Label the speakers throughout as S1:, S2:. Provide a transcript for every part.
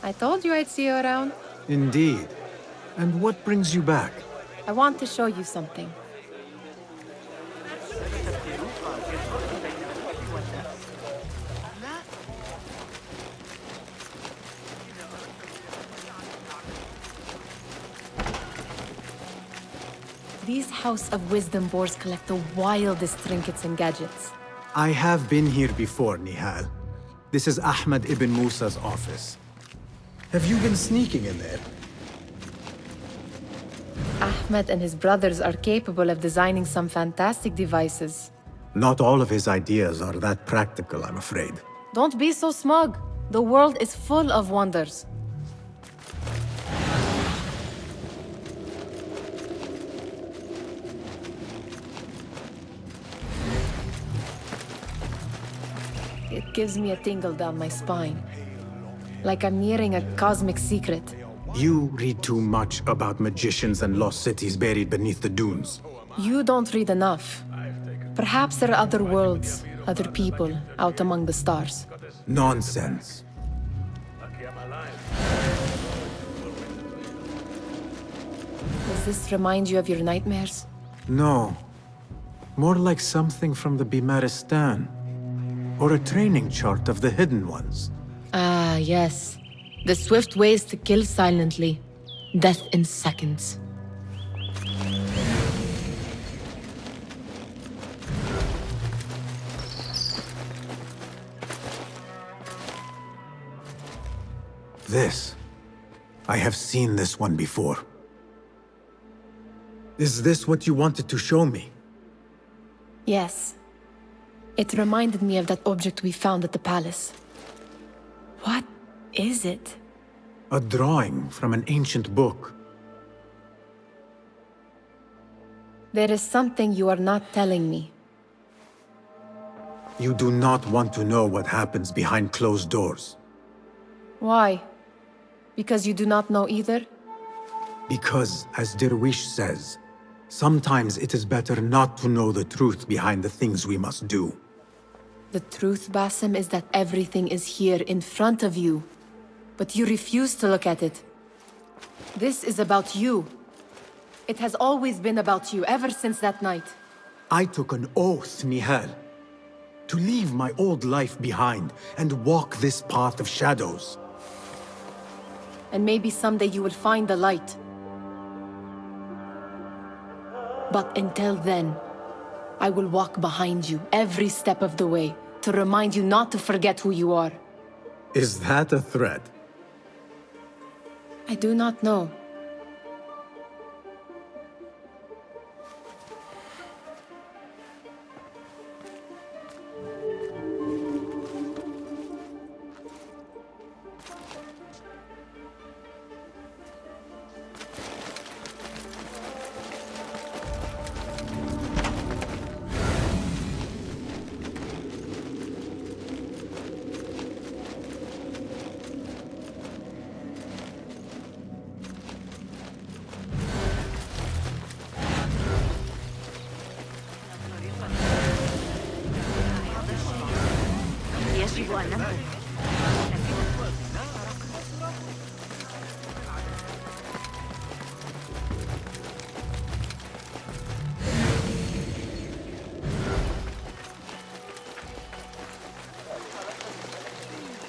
S1: I told you I'd see you around.
S2: Indeed. And what brings you back?
S1: I want to show you something. These House of Wisdom boars collect the wildest trinkets and gadgets.
S2: I have been here before, Nihal. This is Ahmed ibn Musa's office. Have you been sneaking in there?
S1: Ahmed and his brothers are capable of designing some fantastic devices.
S2: Not all of his ideas are that practical, I'm afraid.
S1: Don't be so smug. The world is full of wonders. It gives me a tingle down my spine. Like I'm nearing a cosmic secret.
S2: You read too much about magicians and lost cities buried beneath the dunes.
S1: You don't read enough. Perhaps there are other worlds, other people, out among the stars.
S2: Nonsense.
S1: Does this remind you of your nightmares?
S2: No. More like something from the Bimaristan. Or a training chart of the Hidden Ones.
S1: Ah, yes. The swift ways to kill silently. Death in seconds.
S2: This. I have seen this one before. Is this what you wanted to show me?
S1: Yes. It reminded me of that object we found at the palace. What is it?
S2: A drawing from an ancient book.
S1: There is something you are not telling me.
S2: You do not want to know what happens behind closed doors.
S1: Why? Because you do not know either?
S2: Because, as Derwish says, sometimes it is better not to know the truth behind the things we must do.
S1: The truth, Basim, is that everything is here in front of you. But you refuse to look at it. This is about you. It has always been about you, ever since that night.
S2: I took an oath, Nihal, to leave my old life behind and walk this path of shadows.
S1: And maybe someday you will find the light. But until then, I will walk behind you every step of the way to remind you not to forget who you are.
S2: Is that a threat?
S1: I do not know.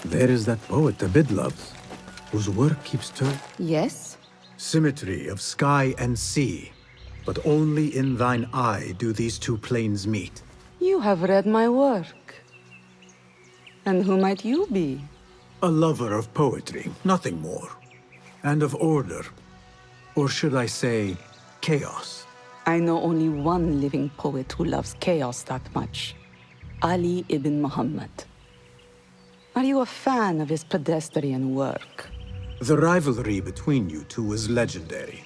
S2: There is that poet Abid loves, whose work keeps turning.
S1: Yes?
S2: Symmetry of sky and sea, but only in thine eye do these two planes meet.
S3: You have read my work. And who might you be?
S2: A lover of poetry, nothing more. And of order. Or should I say, chaos.
S3: I know only one living poet who loves chaos that much. Ali ibn Muhammad. Are you a fan of his pedestrian work?
S2: The rivalry between you two is legendary.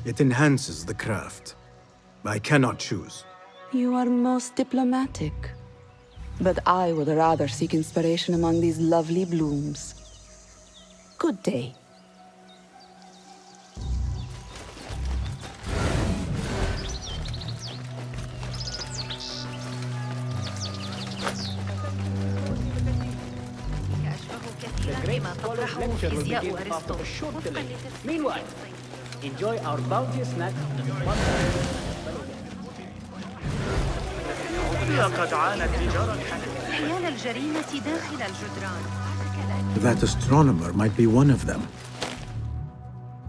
S2: It enhances the craft. I cannot choose.
S3: You are most diplomatic. But I would rather seek inspiration among these lovely blooms. Good day.
S4: Scholar's lecture will begin after a short delay. Meanwhile, enjoy our bounteous snack.
S5: لقد عانت تجارة حيال الجريمة داخل الجدران.
S2: That astronomer might be one of them.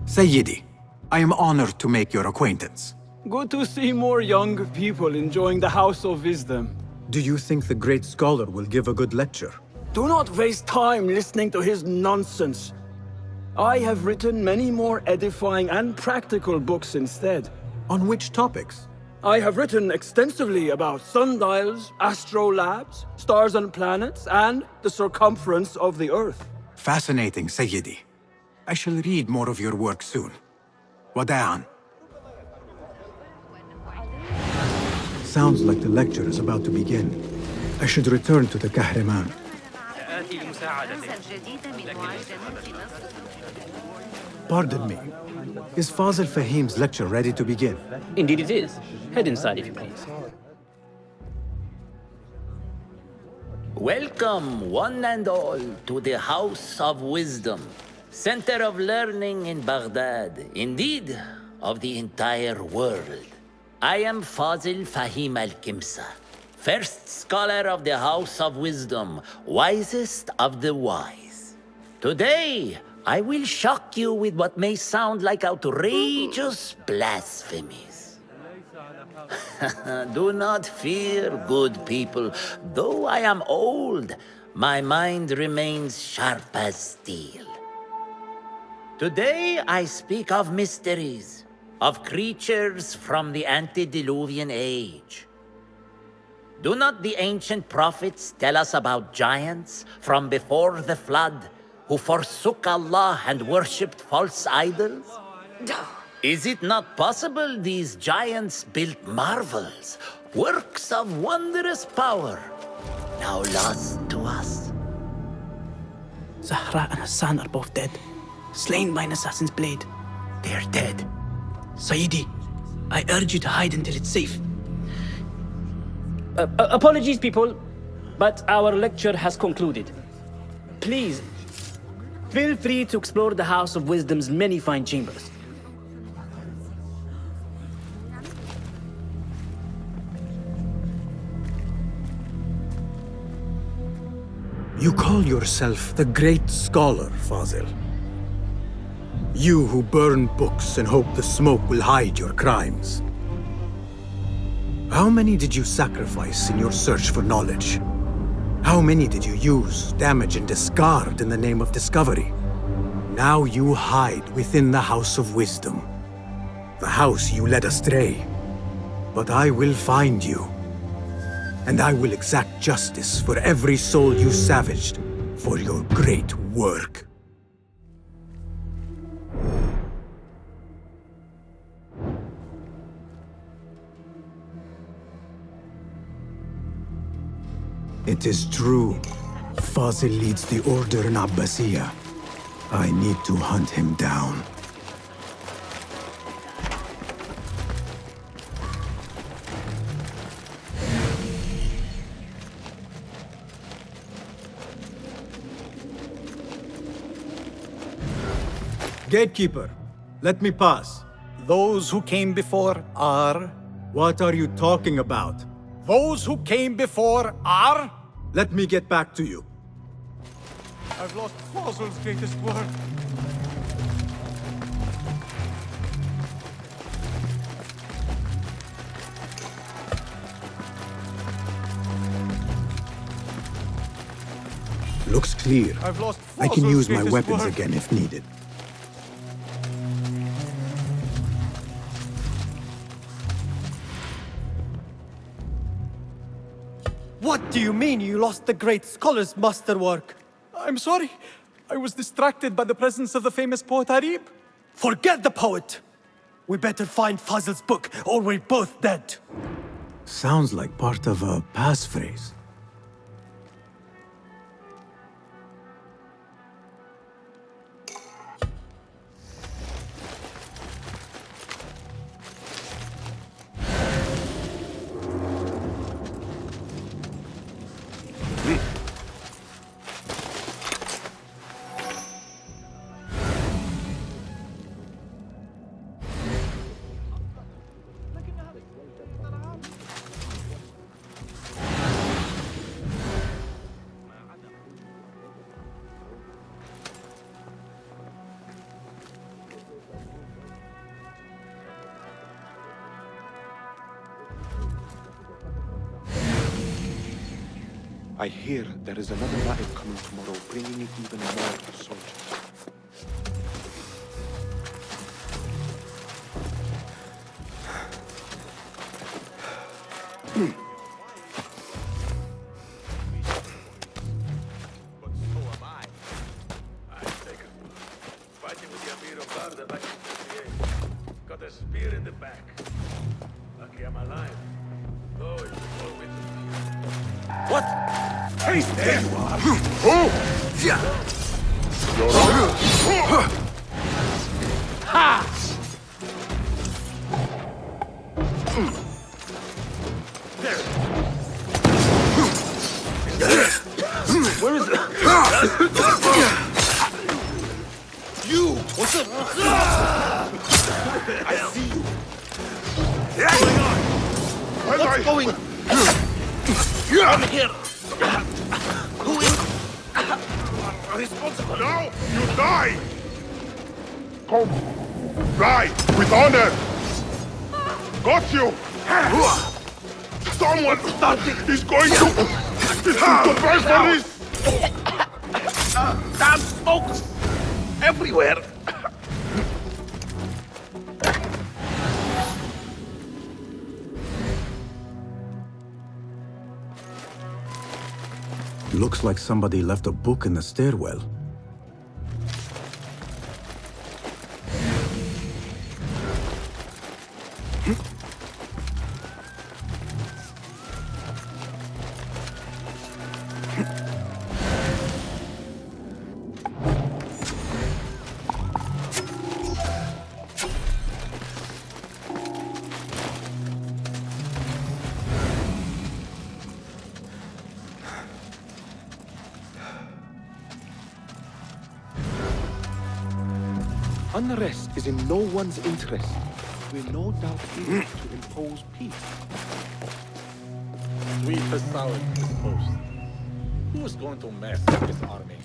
S2: Sayyidi, I am honored to make your acquaintance.
S6: Good to see more young people enjoying the House of Wisdom.
S2: Do you think the great scholar will give a good lecture?
S6: Do not waste time listening to his nonsense. I have written many more edifying and practical books instead.
S2: On which topics?
S6: I have written extensively about sundials, astrolabes, stars and planets, and the circumference of the Earth.
S2: Fascinating, Sayyidi. I shall read more of your work soon. Wada'an. Sounds like the lecture is about to begin. I should return to the Kahraman. Pardon me. Is Fazil Fahim's lecture ready to begin?
S4: Indeed it is. Head inside if you please.
S7: Welcome, one and all, to the House of Wisdom, center of learning in Baghdad, indeed, of the entire world. I am Fazil Fahim al-Kimsa, first scholar of the House of Wisdom, wisest of the wise. Today, I will shock you with what may sound like outrageous blasphemies. Do not fear, good people. Though I am old, my mind remains sharp as steel. Today I speak of mysteries, of creatures from the antediluvian age. Do not the ancient prophets tell us about giants from before the flood who forsook Allah and worshipped false idols? Is it not possible these giants built marvels, works of wondrous power, now lost to us?
S8: Zahra and Hassan are both dead, slain by an assassin's blade.
S7: They're dead.
S8: Sayyidi, I urge you to hide until it's safe.
S4: Apologies, people, but our lecture has concluded. Please, feel free to explore the House of Wisdom's many fine chambers.
S2: You call yourself the great scholar, Fazil. You who burn books and hope the smoke will hide your crimes. How many did you sacrifice in your search for knowledge? How many did you use, damage, and discard in the name of discovery? Now you hide within the House of Wisdom. The house you led astray. But I will find you. And I will exact justice for every soul you savaged for your great work. It is true. Fazil leads the order in Abbasiyah. I need to hunt him down. Gatekeeper, let me pass.
S9: Those who came before are...
S2: What are you talking about?
S9: Those who came before are...
S2: Let me get back to you.
S9: I've lost Fazil's greatest work.
S2: Looks clear.
S9: I've lost
S2: I can
S9: Fazil's
S2: use my
S9: greatest
S2: weapons
S9: work.
S2: again if needed.
S10: What do you mean you lost the great scholar's masterwork?
S9: I'm sorry. I was distracted by the presence of the famous poet Arib.
S10: Forget the poet! We better find Fazil's book, or we're both dead.
S2: Sounds like part of a passphrase.
S11: I hear there is another Na'ib coming tomorrow, bringing even more soldiers.
S12: But so am I. I've taken one. Fighting with the Amir of Barda back in 58. Got a spear in the back. Lucky I'm alive. Though it was always a spear.
S7: What?
S12: Hey, there you are!
S7: Ha!
S12: Where is it? You! What's up? I see you. What's going on? I'm here. Who is responsible?
S13: Now you die! Come, die with honor! Got you! Someone is going to price for this!
S12: Damn smokes! Everywhere!
S2: Looks like somebody left a book in the stairwell.
S11: Unrest is in no one's interest. We're no doubt here to impose peace.
S12: Sweet as sour this post. Who is going to mess with this army?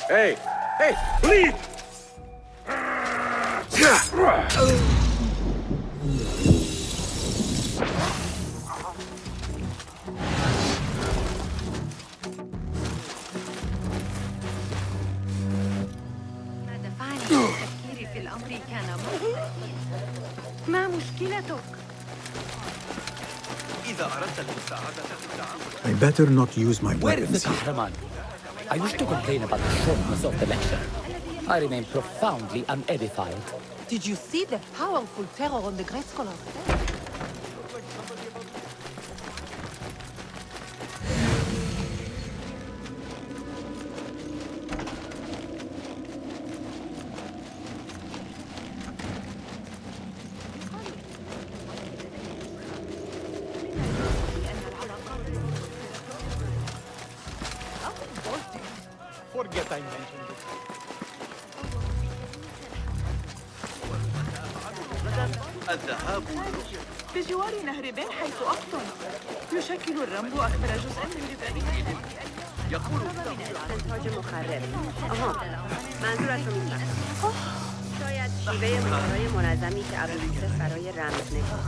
S11: Hey! Hey! Leave!
S5: ما دفعني للتفكير في الأمر كان مختلفا. ما مشكلتك؟
S10: إذا أردت المساعدة في التعامل.
S2: I better not use my
S14: Where is
S2: weapons
S14: the
S2: here.
S14: Kahraman? I wish to complain about the shortness of the lecture. I remain profoundly unedified.
S15: Did you see the powerful terror on the Great Scholar?
S9: Forget I mentioned it.
S10: الذهاب
S16: بجوار نهر بن حيث أقطن يشكل الرمل أكبر جزء من لبنان.
S10: يقول
S17: استنتاج مخرب. منظورت رو میگم. شاید شیوه مهارای منظمی که ابویوسف برای رمز نگاه.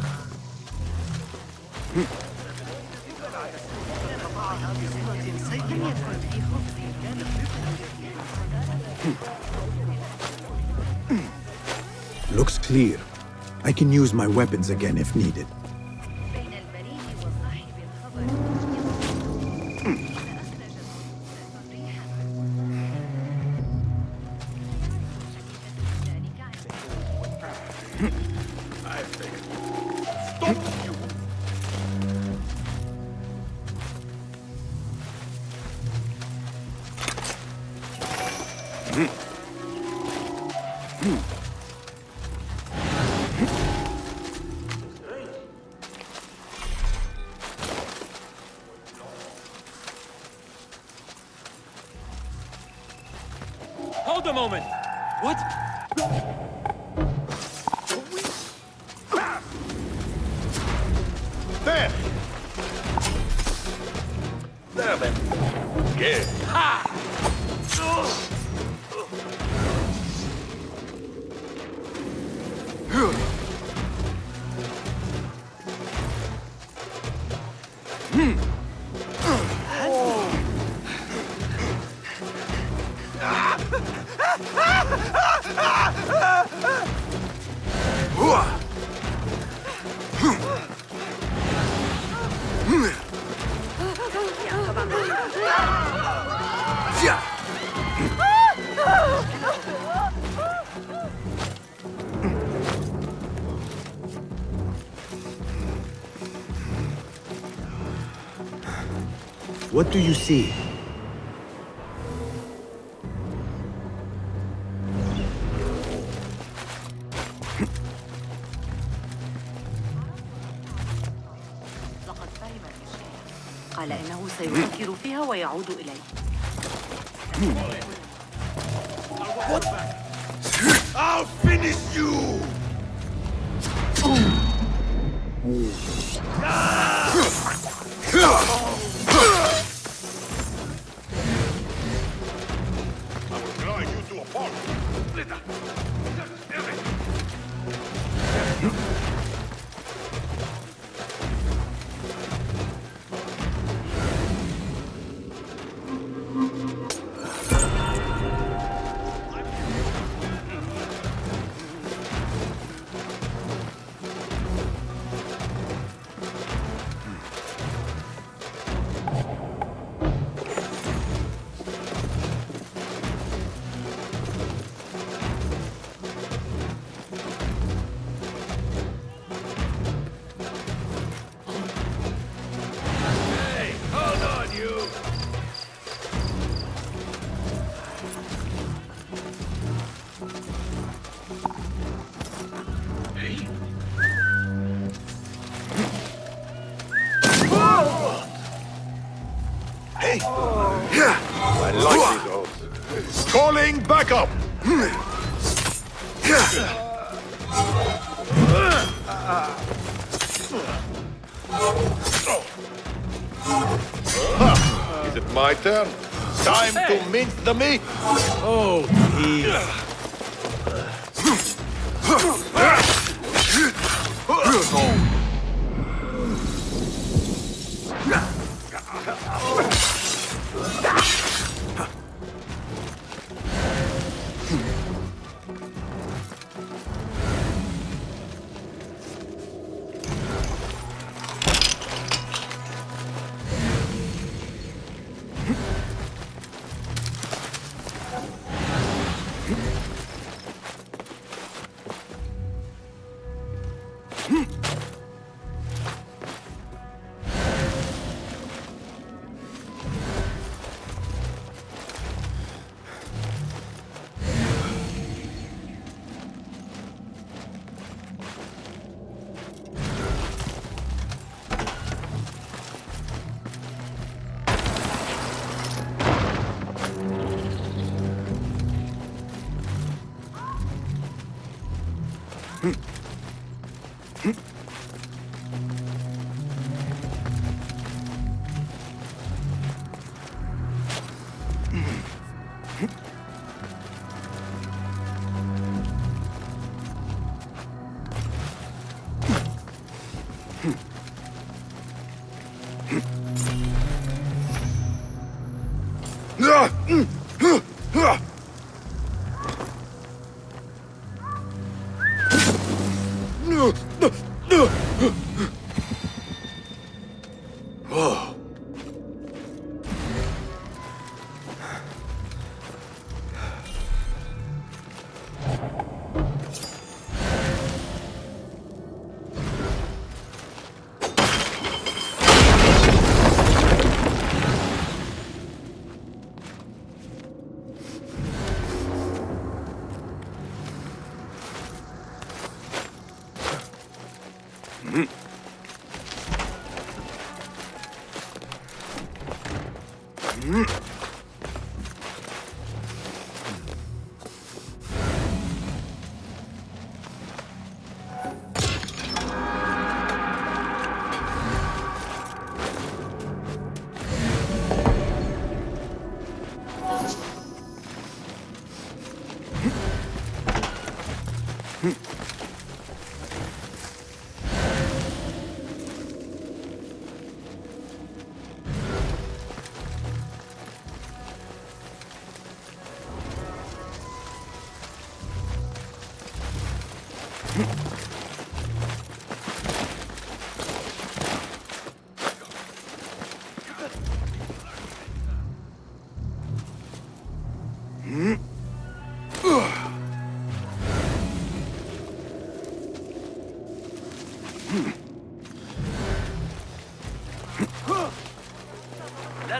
S2: Looks clear. I can use my weapons again if needed.
S10: a moment! What?
S13: There! There, then. Yeah. Ha!
S2: What do you see?
S15: لقد فهم الإشكال. قال إنه سيفكر فيها ويعود إلي.
S13: I'll finish you! I will grind you to a pulp. Hey! I like these odds. Calling backup! Is it my turn? Time to mince the meat!
S2: Oh, please.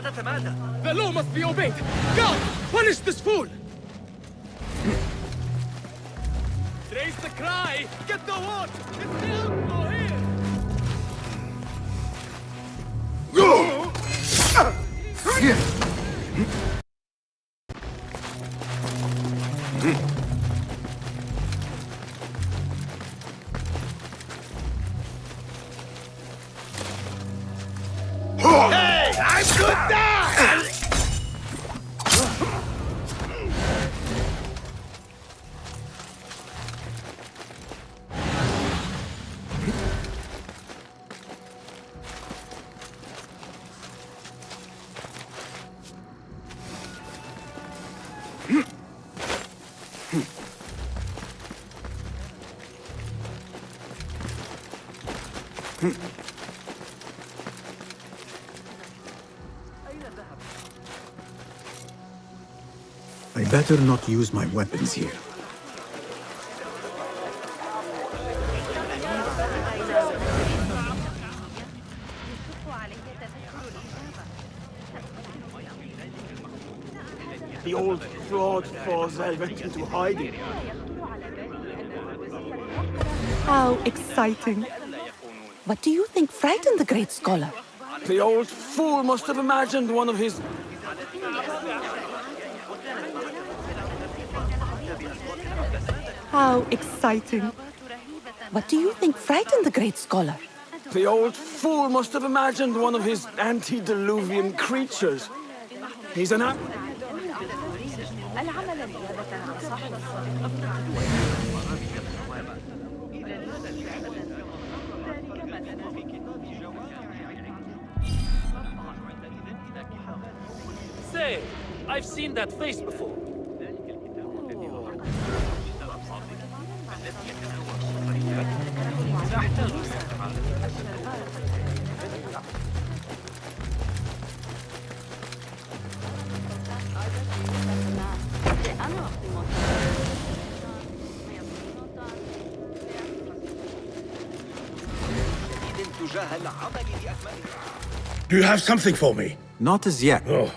S9: The law must be obeyed! God, punish this fool! Raise the cry! Get the word! It's the outlaw here!
S13: Hey, I'm good now!
S2: I better not use my weapons here.
S6: The old fraud Forzel went into hiding.
S3: How exciting. What do you think frightened the great scholar?
S6: The old fool must have imagined one of his...
S3: How exciting. What do you think frightened the great scholar?
S6: The old fool must have imagined one of his antediluvian creatures. He's an...
S4: Say, I've seen that face before.
S13: Do you have something for me?
S2: Not as yet.
S13: Oh.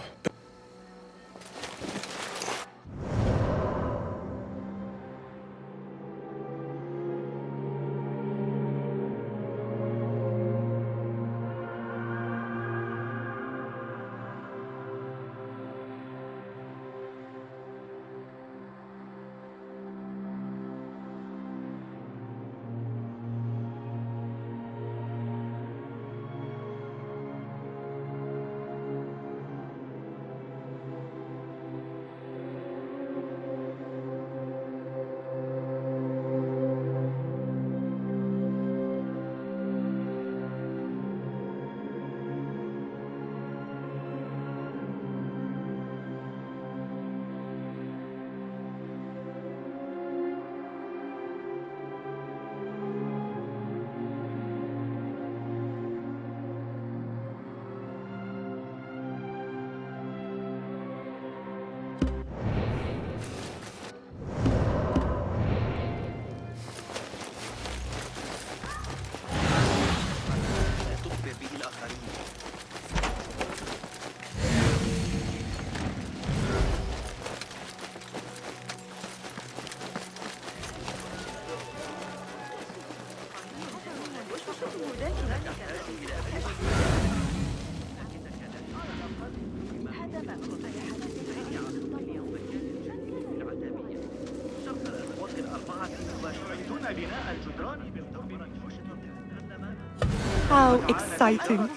S3: How exciting.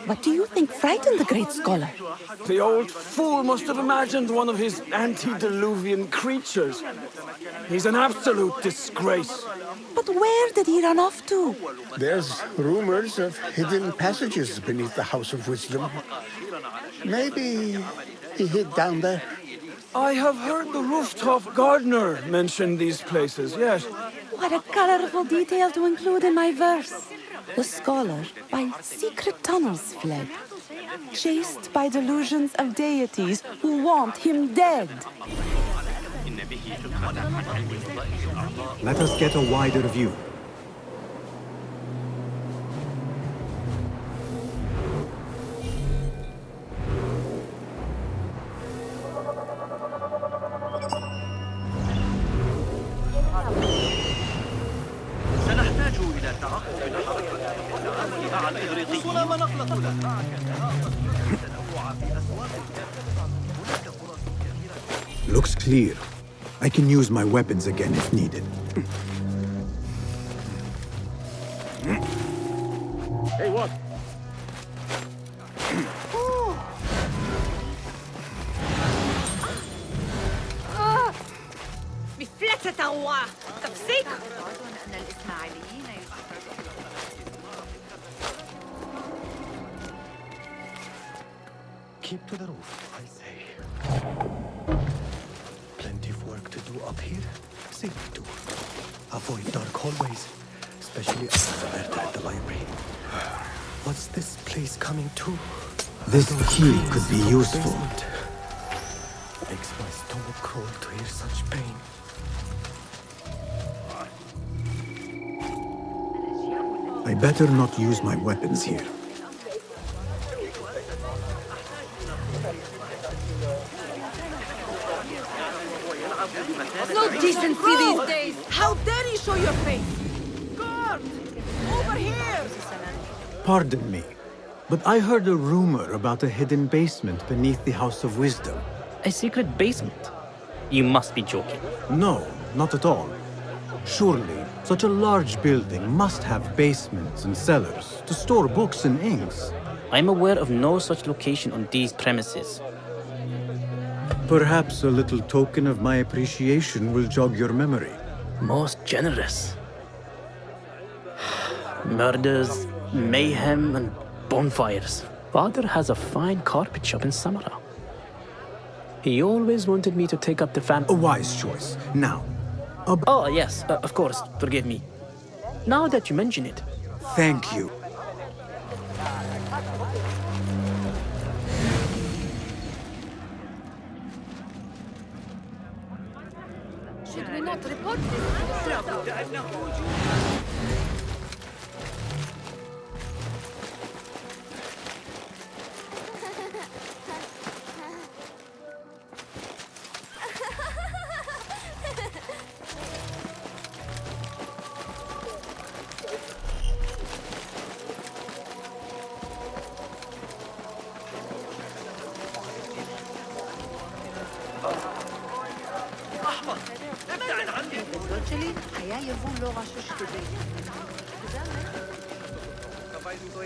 S3: What do you think frightened the great scholar?
S6: The old fool must have imagined one of his antediluvian creatures. He's an absolute disgrace.
S3: But where did he run off to?
S13: There's rumors of hidden passages beneath the House of Wisdom. Maybe he hid down there.
S6: I have heard the rooftop gardener mention these places, yes.
S3: What a colorful detail to include in my verse. The scholar by secret tunnels fled, chased by delusions of deities who want him dead.
S2: Let us get a wider view. Looks clear. I can use my weapons again if needed.
S6: Hey, what?
S15: مفلسة هو تفسيك
S5: أن الإسماعيليين
S10: Keep to the roof, I say. Plenty of work to do up here. Safety too. Avoid dark hallways, especially after at the library. What's this place coming to?
S2: This key could be useful.
S10: Makes my stomach crawl to hear such pain.
S2: I better not use my weapons here.
S3: No decency these days! How dare you show your face! Guard! Over here!
S2: Pardon me, but I heard a rumor about a hidden basement beneath the House of Wisdom.
S4: A secret basement? You must be joking.
S2: No, not at all. Surely, such a large building must have basements and cellars to store books and inks.
S4: I'm aware of no such location on these premises.
S2: Perhaps a little token of my appreciation will jog your memory.
S4: Most generous. Murders, mayhem, and bonfires. Father has a fine carpet shop in Samara. He always wanted me to take up the family.
S2: A wise choice. Now.
S4: Oh, yes, of course. Forgive me. Now that you mention it.
S2: Thank you.
S1: Should we not report this?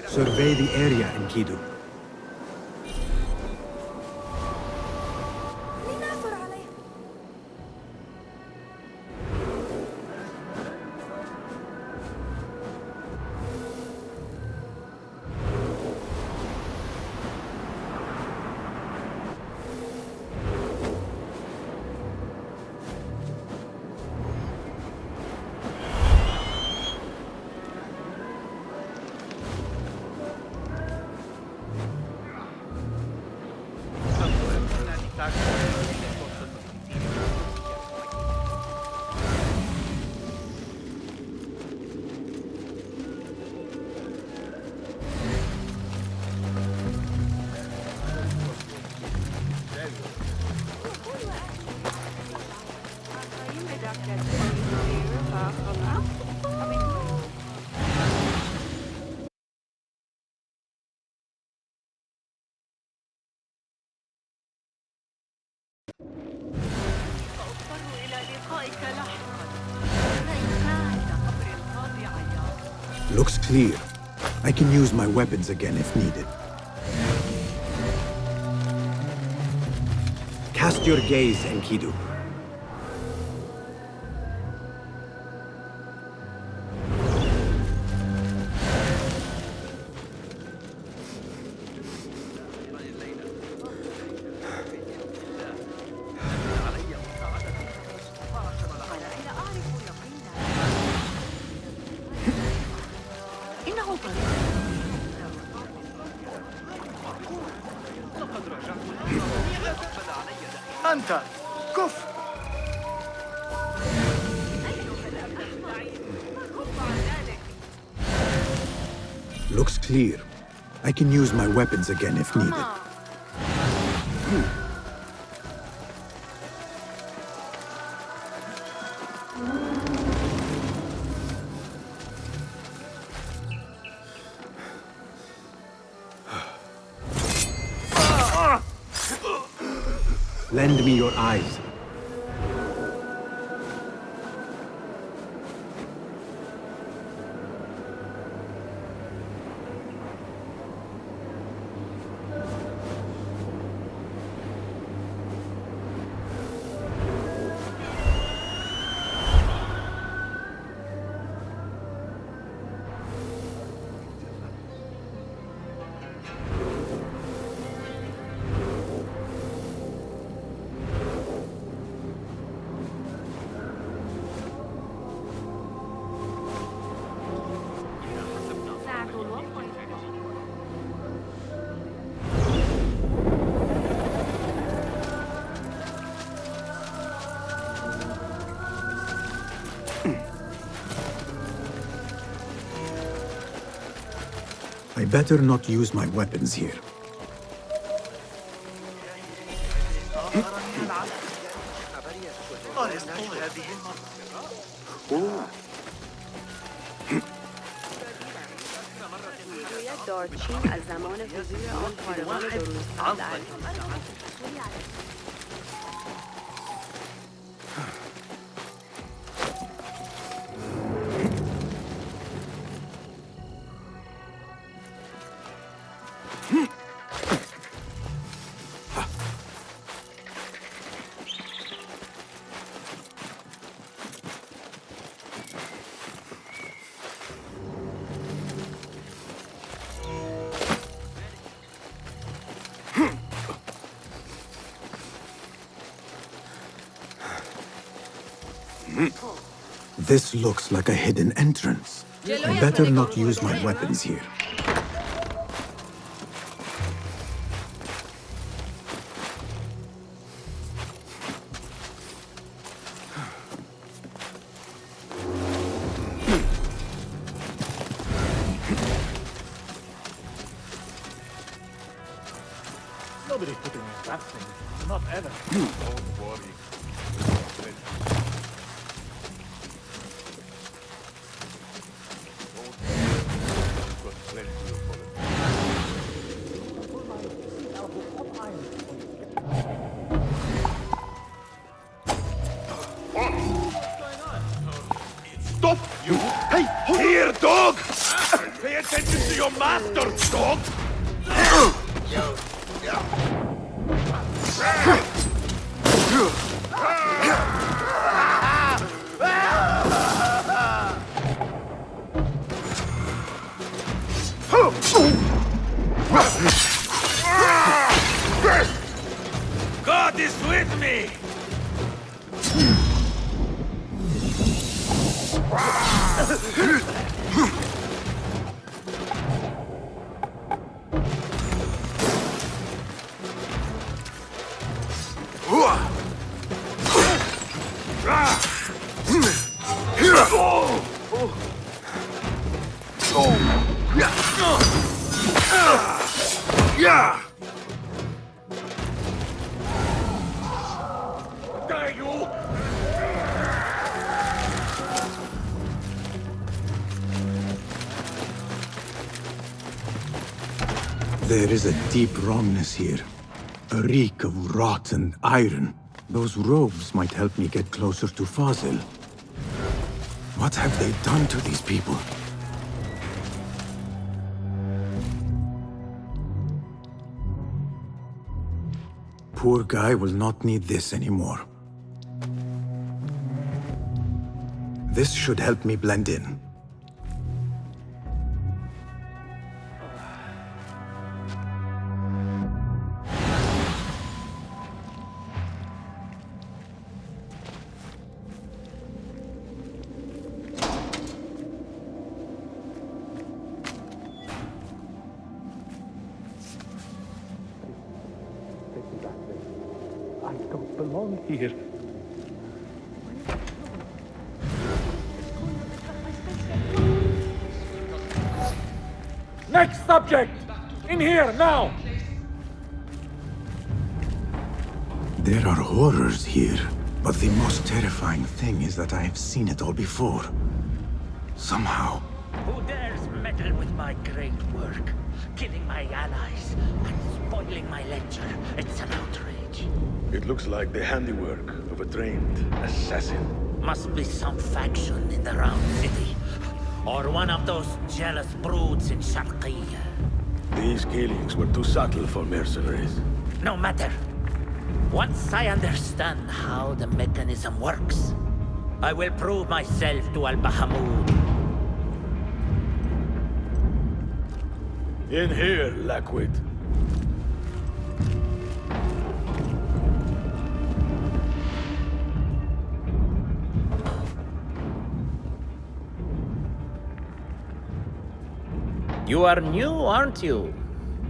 S2: Survey the area, Enkidu. Looks clear. I can use my weapons again if needed. Cast your gaze, Enkidu.
S10: أنت كف.
S2: Looks clear. I can use my weapons again if needed. Lend me your eyes. I better not use my weapons here.
S17: دارچین از زمان حضور آن پارگان درست در
S2: This looks like a hidden entrance. I better not use my weapons here.
S12: Nobody's putting in that thing. Not ever. Don't worry.
S11: Stop, you! Hey, here, dog! Pay attention to your master, dog! God is with me! Yeah! Die, you!
S2: There is a deep wrongness here. A reek of rot and iron. Those robes might help me get closer to Fazil. What have they done to these people? Poor guy will not need this anymore. This should help me blend in.
S11: I don't belong here.
S12: Next subject! In here, now!
S2: There are horrors here, but the most terrifying thing is that I have seen it all before. Somehow.
S7: Who dares meddle with my great work? Killing my allies and spoiling my lecture. It's an outrage. passage?
S12: It looks like the handiwork of a trained assassin.
S7: Must be some faction in the Round City. Or one of those jealous broods in Sharqiyya.
S12: These killings were too subtle for mercenaries.
S7: No matter. Once I understand how the mechanism works, I will prove myself to Al-Bahamud.
S12: In here, Lackwit.
S7: You are new, aren't you?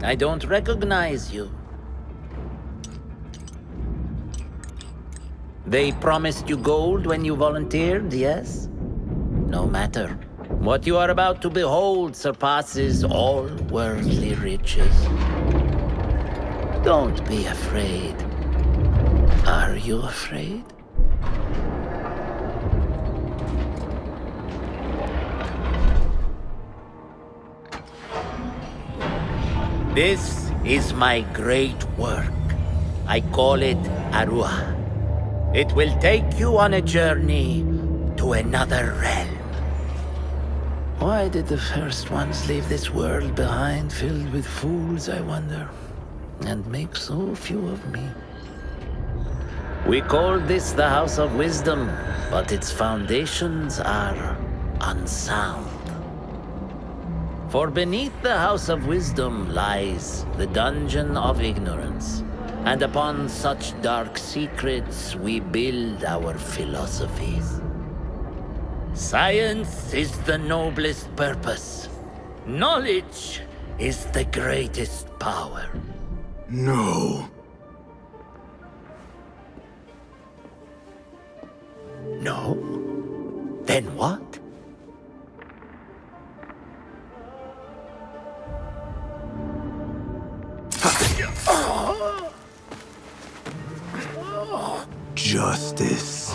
S7: I don't recognize you. They promised you gold when you volunteered, yes? No matter. What you are about to behold surpasses all worldly riches. Don't be afraid. Are you afraid? This is my great work. I call it Arua. It will take you on a journey to another realm. Why did the first ones leave this world behind, filled with fools, I wonder, and make so few of me? We call this the House of Wisdom, but its foundations are unsound. For beneath the House of Wisdom lies the Dungeon of Ignorance, and upon such dark secrets we build our philosophies. Science is the noblest purpose. Knowledge is the greatest power.
S2: No.
S7: No? Then what?
S2: Justice.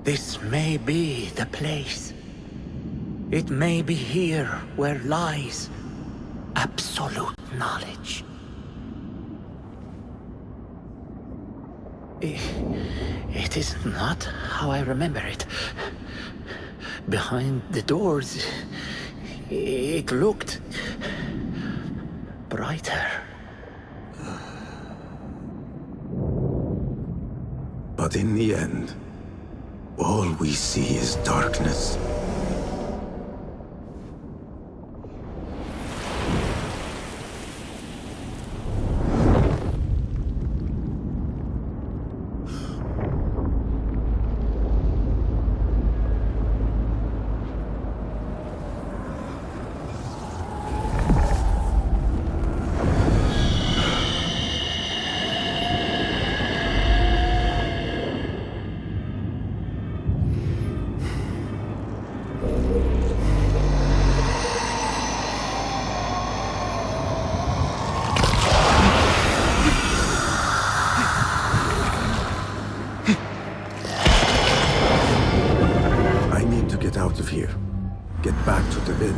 S7: This may be the place. It may be here where lies absolute knowledge. It is not how I remember it. Behind the doors, it looked brighter.
S2: But in the end, all we see is darkness. Out of here. Get back to the bed.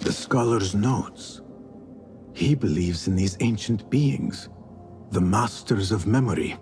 S2: The scholar's notes. He believes in these ancient beings, the masters of memory.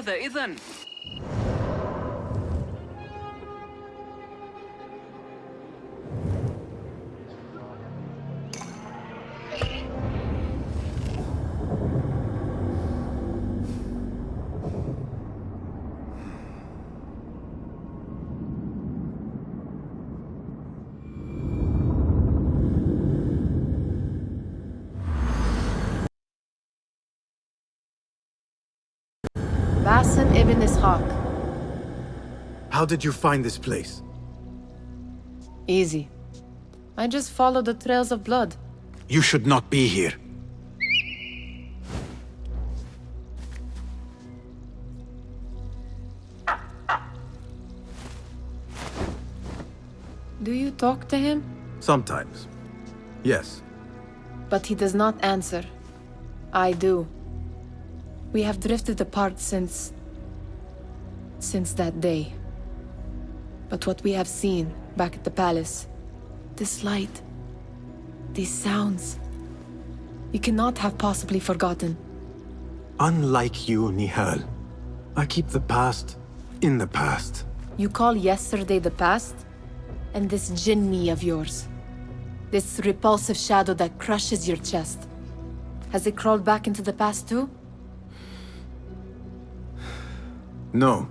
S18: ماذا إذن؟
S1: Basim ibn Ishaq.
S2: How did you find this place?
S1: Easy. I just followed the trails of blood.
S2: You should not be here.
S1: Do you talk to him?
S2: Sometimes. Yes.
S1: But he does not answer. I do. We have drifted apart since that day. But what we have seen back at the palace, this light, these sounds, you cannot have possibly forgotten.
S2: Unlike you, Nihal, I keep the past in the past.
S1: You call yesterday the past? And this jinni of yours, this repulsive shadow that crushes your chest, has it crawled back into the past too?
S2: No.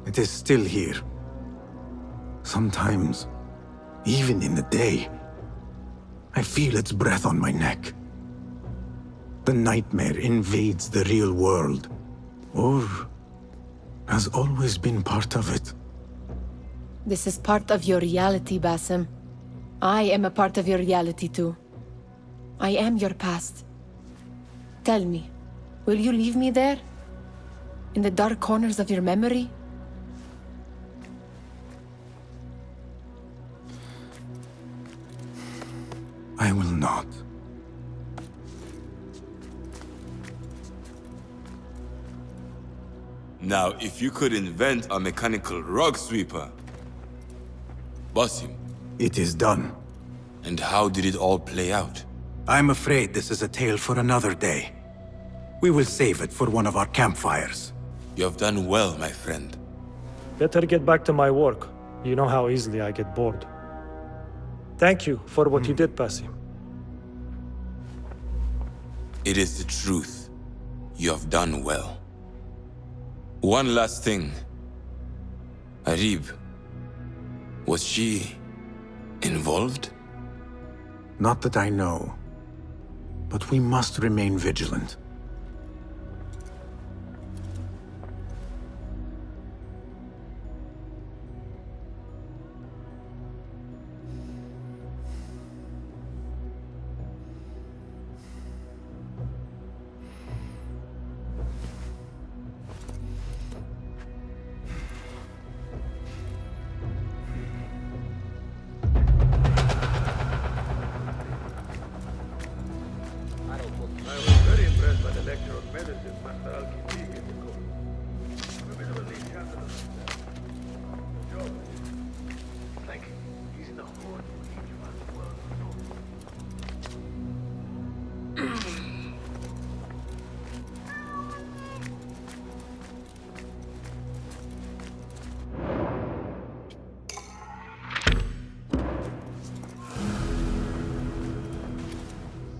S2: It is still here. Sometimes, even in the day, I feel its breath on my neck. The nightmare invades the real world, or has always been part of it.
S1: This is part of your reality, Basim. I am a part of your reality too. I am your past. Tell me, will you leave me there? In the dark corners of your memory?
S2: I will not.
S19: Now, if you could invent a mechanical rug sweeper... Basim.
S2: It is done.
S19: And how did it all play out?
S2: I'm afraid this is a tale for another day. We will save it for one of our campfires.
S19: You have done well, my friend.
S20: Better get back to my work. You know how easily I get bored. Thank you for what you did, Basim.
S19: It is the truth. You have done well. One last thing. Arib, was she involved?
S2: Not that I know. But we must remain vigilant.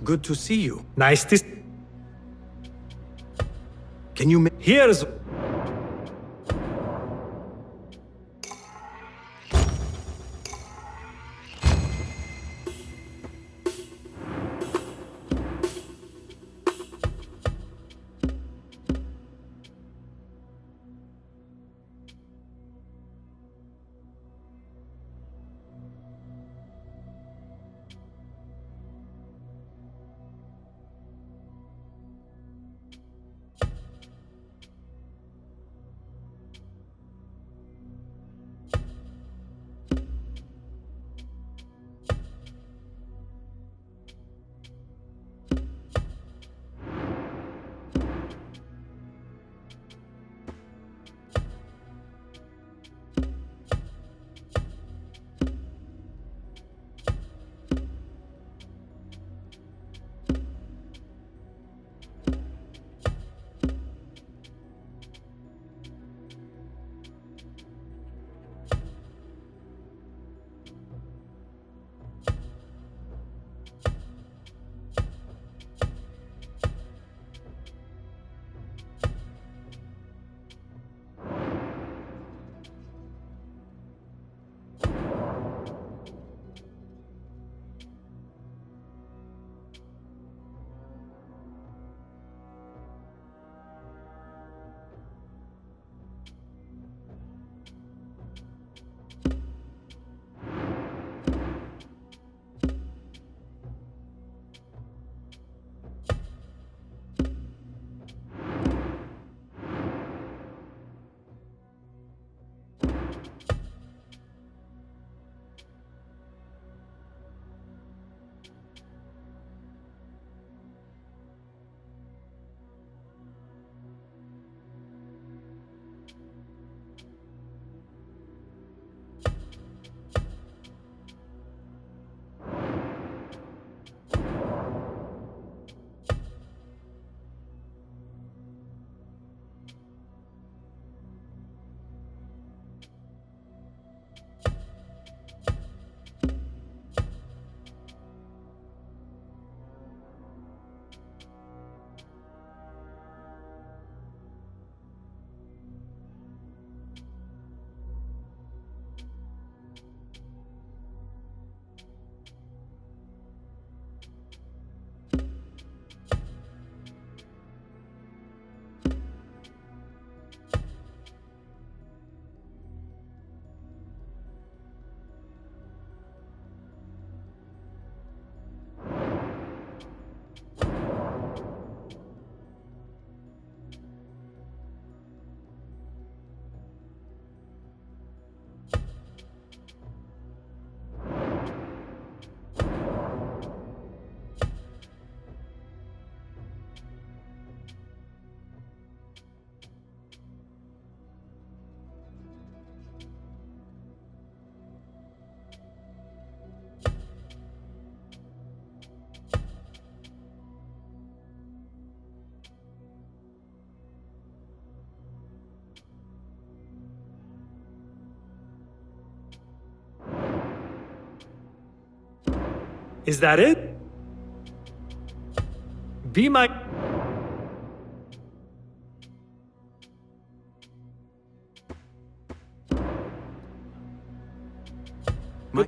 S2: Good to see you.
S20: Nice to...
S2: Can you
S20: Here's... Is that it? Be my...
S2: My